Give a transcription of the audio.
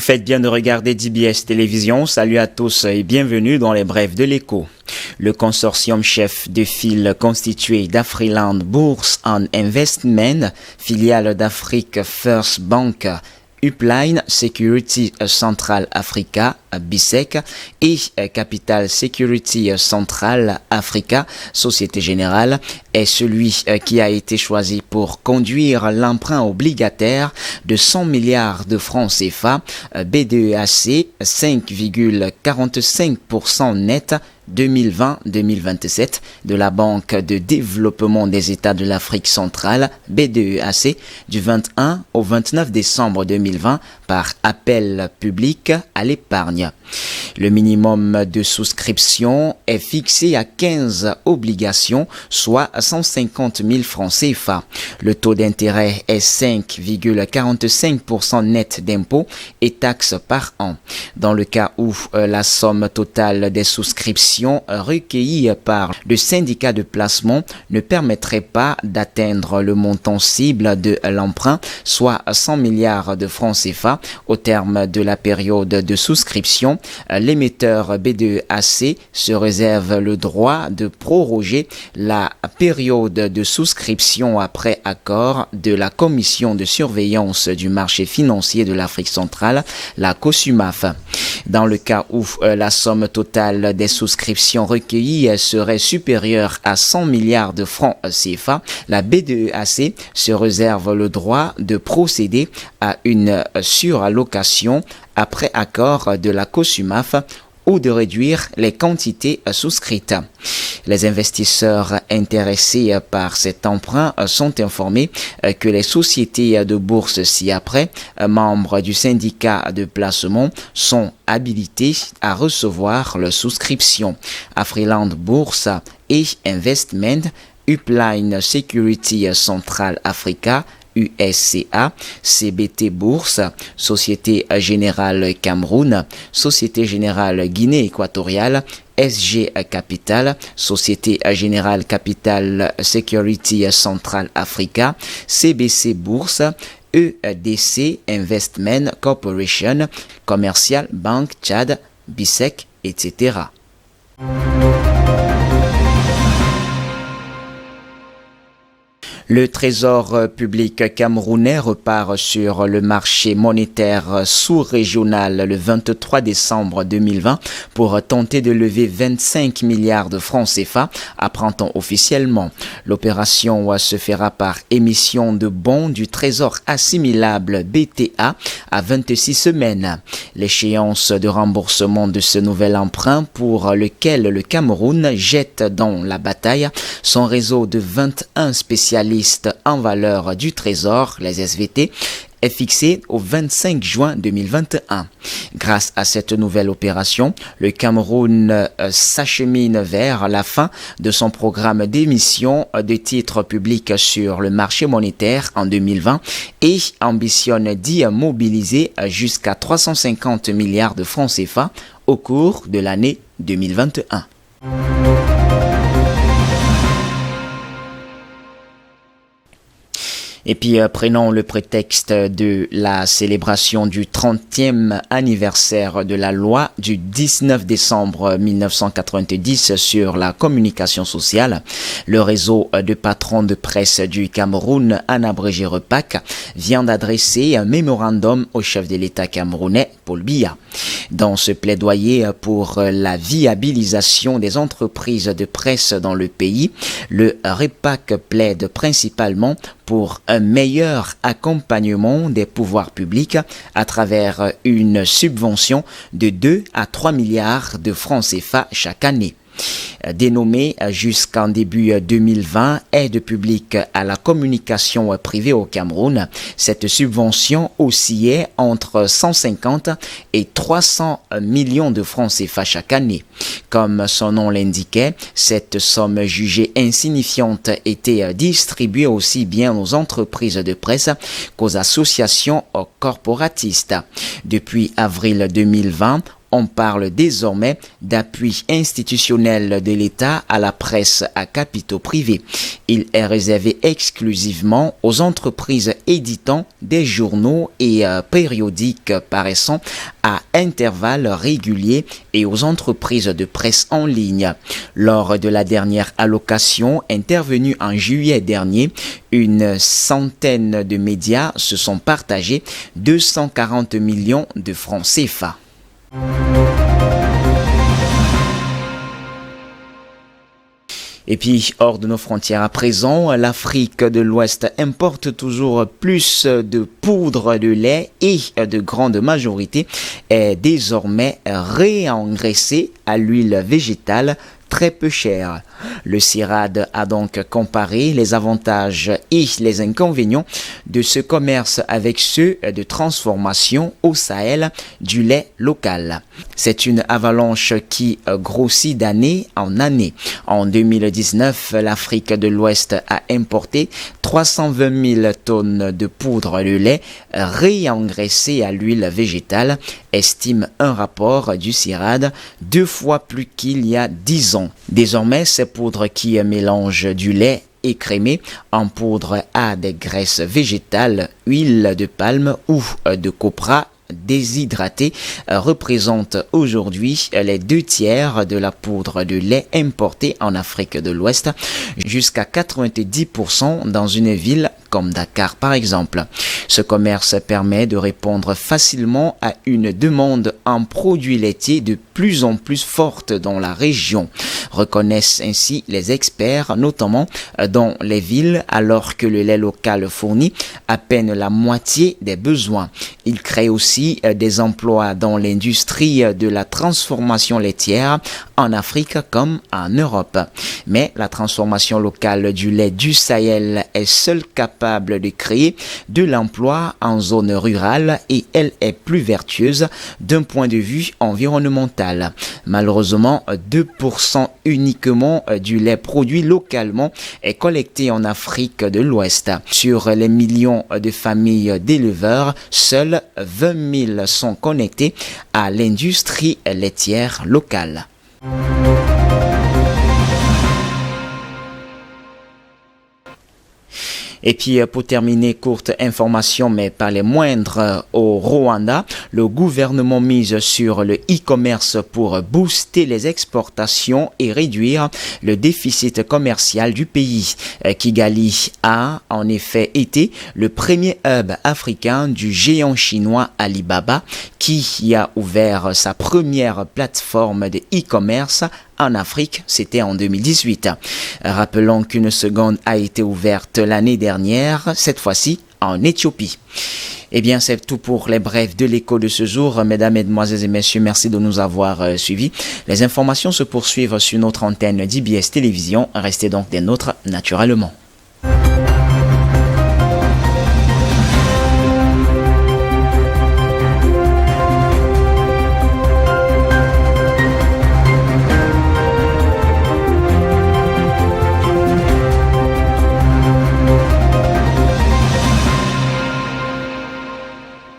faites bien de regarder DBS Télévision. Salut à tous et bienvenue dans les brèves de l'écho. Le consortium chef de file constitué d'Afriland Bourse and Investment, filiale d'Afrique First Bank, Upline Security Central Africa, BISEC, et Capital Security Central Africa, Société Générale, est celui qui a été choisi pour conduire l'emprunt obligataire de 100 milliards de francs CFA, BDEAC 5,45% net 2020-2027 de la Banque de développement des États de l'Afrique centrale, BDEAC, du 21 au 29 décembre 2020 par appel public à l'épargne. Le minimum de souscription est fixé à 15 obligations, soit 150 000 francs CFA. Le taux d'intérêt est 5,45% net d'impôts et taxes par an. Dans le cas où la somme totale des souscriptions recueillies par le syndicat de placement ne permettrait pas d'atteindre le montant cible de l'emprunt, soit 100 milliards de francs CFA, au terme de la période de souscription, l'émetteur BDEAC se réserve le droit de proroger la période de souscription après accord de la Commission de surveillance du marché financier de l'Afrique centrale, la COSUMAF. Dans le cas où la somme totale des souscriptions recueillies serait supérieure à 100 milliards de francs CFA, la BDEAC se réserve le droit de procéder à une surallocation après accord de la COSUMAF ou de réduire les quantités souscrites. Les investisseurs intéressés par cet emprunt sont informés que les sociétés de bourse ci-après, membres du syndicat de placement, sont habilités à recevoir leurs souscriptions. Afriland Bourse et Investment, Upline Security Central Africa, USCA, CBT Bourse, Société Générale Cameroun, Société Générale Guinée équatoriale, SG Capital, Société Générale Capital Security Central Africa, CBC Bourse, EDC Investment Corporation, Commercial Bank Tchad, BISEC, etc. Le Trésor public camerounais repart sur le marché monétaire sous-régional le 23 décembre 2020 pour tenter de lever 25 milliards de francs CFA, apprend-on officiellement. L'opération se fera par émission de bons du Trésor assimilable BTA à 26 semaines. L'échéance de remboursement de ce nouvel emprunt pour lequel le Cameroun jette dans la bataille son réseau de 21 spécialistes en valeur du Trésor, les SVT, est fixé au 25 juin 2021. Grâce à cette nouvelle opération, le Cameroun s'achemine vers la fin de son programme d'émission de titres publics sur le marché monétaire en 2020 et ambitionne d'y mobiliser jusqu'à 350 milliards de francs CFA au cours de l'année 2021. Et puis prenons le prétexte de la célébration du 30e anniversaire de la loi du 19 décembre 1990 sur la communication sociale. Le réseau de patrons de presse du Cameroun, en abrégé REPAC, vient d'adresser un mémorandum au chef de l'État camerounais, Paul Biya. Dans ce plaidoyer pour la viabilisation des entreprises de presse dans le pays, le REPAC plaide principalement pour un meilleur accompagnement des pouvoirs publics à travers une subvention de 2 à 3 milliards de francs CFA chaque année. Dénommée jusqu'en début 2020 aide publique à la communication privée au Cameroun, cette subvention oscillait entre 150 et 300 millions de francs CFA chaque année. Comme son nom l'indiquait, cette somme jugée insignifiante était distribuée aussi bien aux entreprises de presse qu'aux associations corporatistes. Depuis avril 2020, On parle désormais d'appui institutionnel de l'État à la presse à capitaux privés. Il est réservé exclusivement aux entreprises éditant des journaux et périodiques paraissant à intervalles réguliers et aux entreprises de presse en ligne. Lors de la dernière allocation intervenue en juillet dernier, une centaine de médias se sont partagés 240 millions de francs CFA. Et puis, hors de nos frontières à présent, l'Afrique de l'Ouest importe toujours plus de poudre de lait et de grande majorité est désormais réengraissée à l'huile végétale très peu chère. Le CIRAD a donc comparé les avantages et les inconvénients de ce commerce avec ceux de transformation au Sahel du lait local. C'est une avalanche qui grossit d'année en année. En 2019, l'Afrique de l'Ouest a importé 320 000 tonnes de poudre de lait réengraissée à l'huile végétale, estime un rapport du CIRAD, 2 fois plus qu'il y a 10 ans. Désormais, ces poudres qui mélangent du lait écrémé en poudre à des graisses végétales, huile de palme ou de copra déshydratée représentent aujourd'hui les 2/3 de la poudre de lait importée en Afrique de l'Ouest, jusqu'à 90% dans une ville comme Dakar par exemple. Ce commerce permet de répondre facilement à une demande en produits laitiers de plus en plus forte dans la région, reconnaissent ainsi les experts, notamment dans les villes, alors que le lait local fournit à peine la moitié des besoins. Il crée aussi des emplois dans l'industrie de la transformation laitière en Afrique comme en Europe. Mais la transformation locale du lait du Sahel est seule capable de créer de l'emploi en zone rurale et elle est plus vertueuse d'un point de vue environnemental. Malheureusement, 2% uniquement du lait produit localement est collecté en Afrique de l'Ouest. Sur les millions de familles d'éleveurs, seuls 20 000 sont connectés à l'industrie laitière locale. Et puis pour terminer, courte information mais pas les moindres, au Rwanda, le gouvernement mise sur le e-commerce pour booster les exportations et réduire le déficit commercial du pays. Kigali a en effet été le premier hub africain du géant chinois Alibaba qui a ouvert sa première plateforme de e-commerce en Afrique, c'était en 2018. Rappelons qu'une seconde a été ouverte l'année dernière, cette fois-ci en Éthiopie. Eh bien, c'est tout pour les brefs de l'écho de ce jour. Mesdames, Mesdemoiselles et Messieurs, merci de nous avoir suivis. Les informations se poursuivent sur notre antenne d'IBS Télévision. Restez donc des nôtres naturellement.